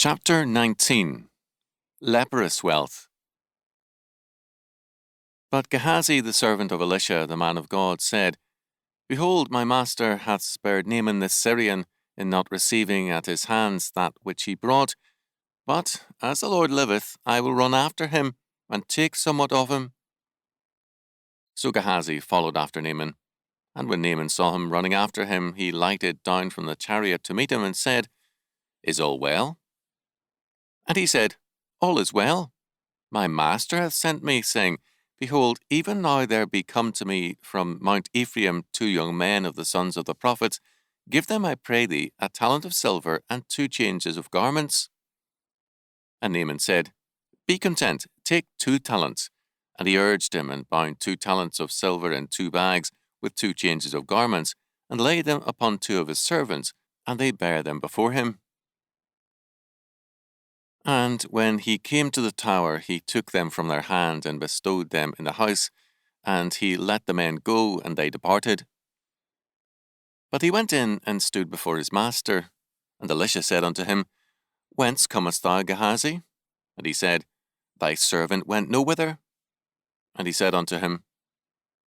Chapter 19. Leprous Wealth. But Gehazi, the servant of Elisha, the man of God, said, Behold, my master hath spared Naaman the Syrian in not receiving at his hands that which he brought. But, as the Lord liveth, I will run after him, and take somewhat of him. So Gehazi followed after Naaman. And when Naaman saw him running after him, he lighted down from the chariot to meet him, and said, Is all well? And he said, All is well. My master hath sent me, saying, Behold, even now there be come to me from Mount Ephraim 2 young men of the sons of the prophets. Give them, I pray thee, a talent of silver and 2 changes of garments. And Naaman said, Be content, take 2 talents. And he urged him, and bound 2 talents of silver in 2 bags, with 2 changes of garments, and laid them upon 2 of his servants, and they bare them before him. And when he came to the tower, he took them from their hand, and bestowed them in the house, and he let the men go, and they departed. But he went in and stood before his master. And Elisha said unto him, Whence comest thou, Gehazi? And he said, Thy servant went no whither. And he said unto him,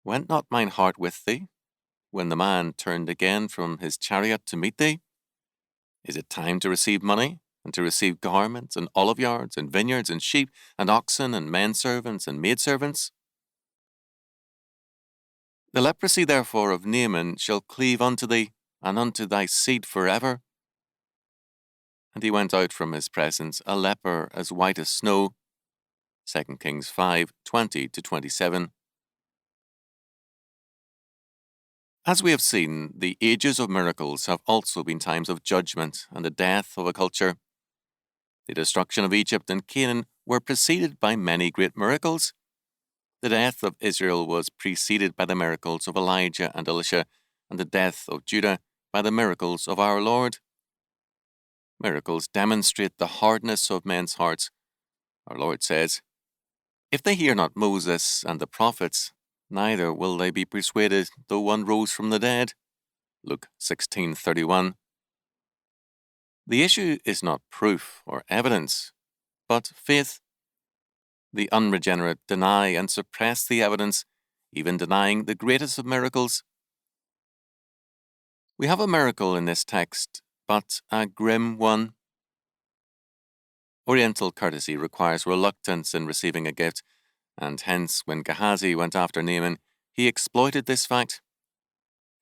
Went not mine heart with thee, when the man turned again from his chariot to meet thee? Is it time to receive money, and to receive garments, and oliveyards, and vineyards, and sheep, and oxen, and menservants, and maidservants? The leprosy therefore of Naaman shall cleave unto thee, and unto thy seed forever. And he went out from his presence, a leper as white as snow. 2 Kings 5:20-27. As we have seen, the ages of miracles have also been times of judgment and the death of a culture. The destruction of Egypt and Canaan were preceded by many great miracles. The death of Israel was preceded by the miracles of Elijah and Elisha, and the death of Judah by the miracles of our Lord. Miracles demonstrate the hardness of men's hearts. Our Lord says, If they hear not Moses and the prophets, neither will they be persuaded, though one rose from the dead. Luke 16:31. The issue is not proof or evidence, but faith. The unregenerate deny and suppress the evidence, even denying the greatest of miracles. We have a miracle in this text, but a grim one. Oriental courtesy requires reluctance in receiving a gift, and hence when Gehazi went after Naaman, he exploited this fact.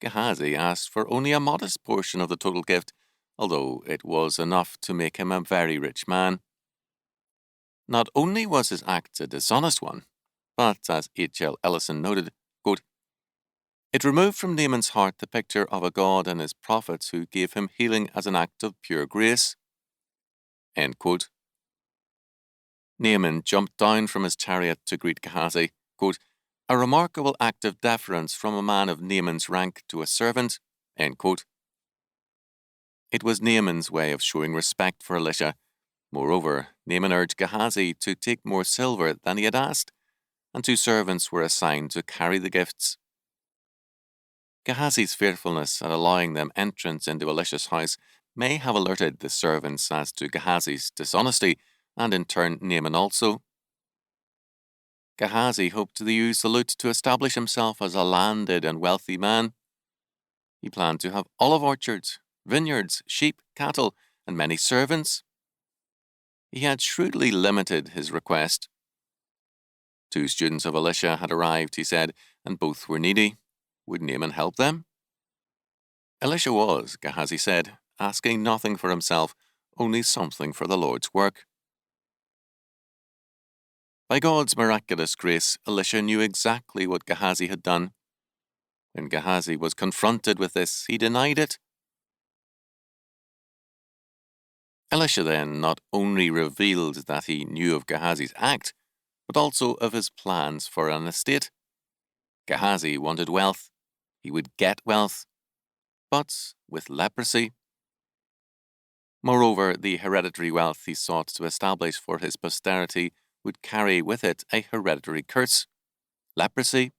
Gehazi asked for only a modest portion of the total gift, although it was enough to make him a very rich man. Not only was his act a dishonest one, but, as H.L. Ellison noted, quote, It removed from Naaman's heart the picture of a God and his prophets who gave him healing as an act of pure grace. End quote. Naaman jumped down from his chariot to greet Gehazi, quote, a remarkable act of deference from a man of Naaman's rank to a servant. End quote. It was Naaman's way of showing respect for Elisha. Moreover, Naaman urged Gehazi to take more silver than he had asked, and 2 servants were assigned to carry the gifts. Gehazi's fearfulness at allowing them entrance into Elisha's house may have alerted the servants as to Gehazi's dishonesty, and in turn Naaman also. Gehazi hoped to use the loot to establish himself as a landed and wealthy man. He planned to have olive orchards, vineyards, sheep, cattle, and many servants. He had shrewdly limited his request. 2 students of Elisha had arrived, he said, and both were needy. Would Naaman help them? Elisha was, Gehazi said, asking nothing for himself, only something for the Lord's work. By God's miraculous grace, Elisha knew exactly what Gehazi had done. When Gehazi was confronted with this, he denied it. Elisha then not only revealed that he knew of Gehazi's act, but also of his plans for an estate. Gehazi wanted wealth. He would get wealth, but with leprosy. Moreover, the hereditary wealth he sought to establish for his posterity would carry with it a hereditary curse, leprosy.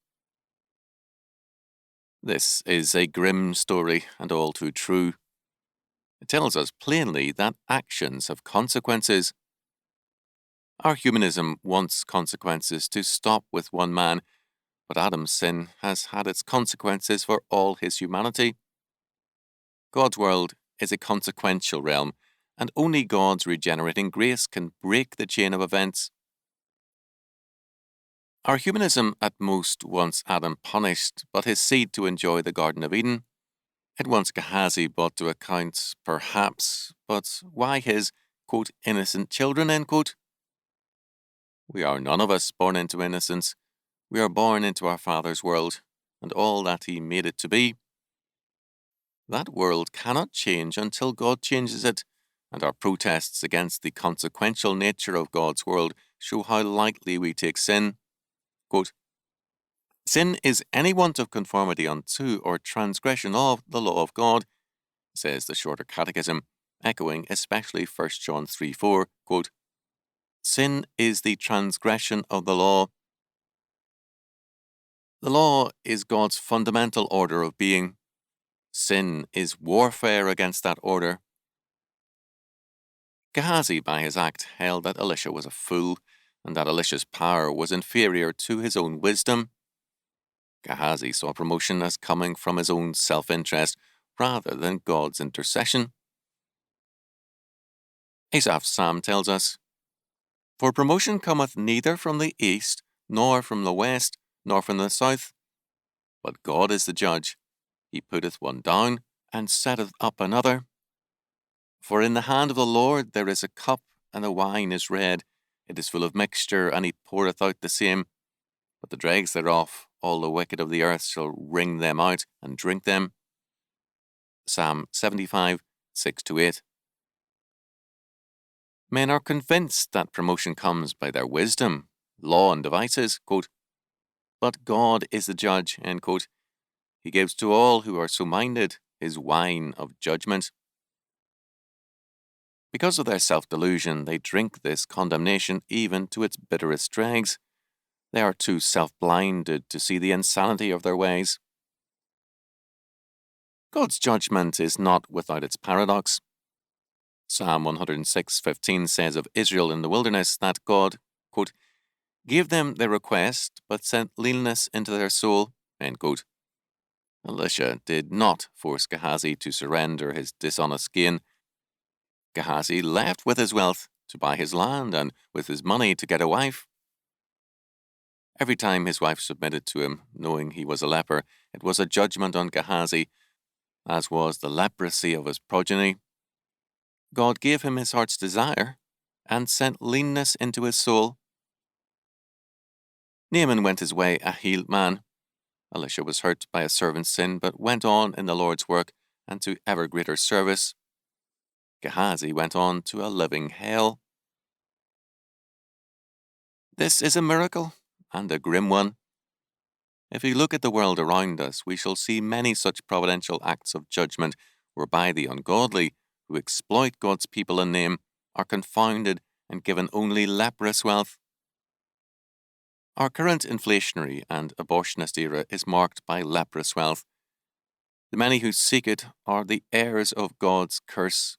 This is a grim story and all too true. It tells us plainly that actions have consequences. Our humanism wants consequences to stop with one man, but Adam's sin has had its consequences for all his humanity. God's world is a consequential realm, and only God's regenerating grace can break the chain of events. Our humanism at most wants Adam punished, but his seed to enjoy the Garden of Eden. It wants Gehazi brought to account, perhaps, but why his, quote, innocent children, end quote? We are none of us born into innocence. We are born into our Father's world, and all that He made it to be. That world cannot change until God changes it, and our protests against the consequential nature of God's world show how lightly we take sin. Quote, sin is any want of conformity unto or transgression of the law of God, says the Shorter Catechism, echoing especially 1 John 3:4, quote, sin is the transgression of the law. The law is God's fundamental order of being. Sin is warfare against that order. Gehazi, by his act, held that Elisha was a fool, and that Elisha's power was inferior to his own wisdom. Gehazi saw promotion as coming from his own self-interest rather than God's intercession. Asaph's psalm tells us, for promotion cometh neither from the east, nor from the west, nor from the south. But God is the judge. He putteth one down, and setteth up another. For in the hand of the Lord there is a cup, and the wine is red. It is full of mixture, and he poureth out the same. But the dregs thereof, all the wicked of the earth shall wring them out, and drink them. Psalm 75, 6-8. Men are convinced that promotion comes by their wisdom, law, and devices, quote, but God is the judge, end quote. He gives to all who are so minded his wine of judgment. Because of their self-delusion, they drink this condemnation even to its bitterest dregs. They are too self-blinded to see the insanity of their ways. God's judgment is not without its paradox. Psalm 106:15 says of Israel in the wilderness that God, quote, gave them their request, but sent leanness into their soul, end quote. Elisha did not force Gehazi to surrender his dishonest gain. Gehazi left with his wealth to buy his land and with his money to get a wife. Every time his wife submitted to him, knowing he was a leper, it was a judgment on Gehazi, as was the leprosy of his progeny. God gave him his heart's desire and sent leanness into his soul. Naaman went his way a healed man. Elisha was hurt by a servant's sin, but went on in the Lord's work and to ever greater service. Gehazi went on to a living hell. This is a miracle, and a grim one. If we look at the world around us, we shall see many such providential acts of judgment whereby the ungodly, who exploit God's people in name, are confounded and given only leprous wealth. Our current inflationary and abortionist era is marked by leprous wealth. The many who seek it are the heirs of God's curse.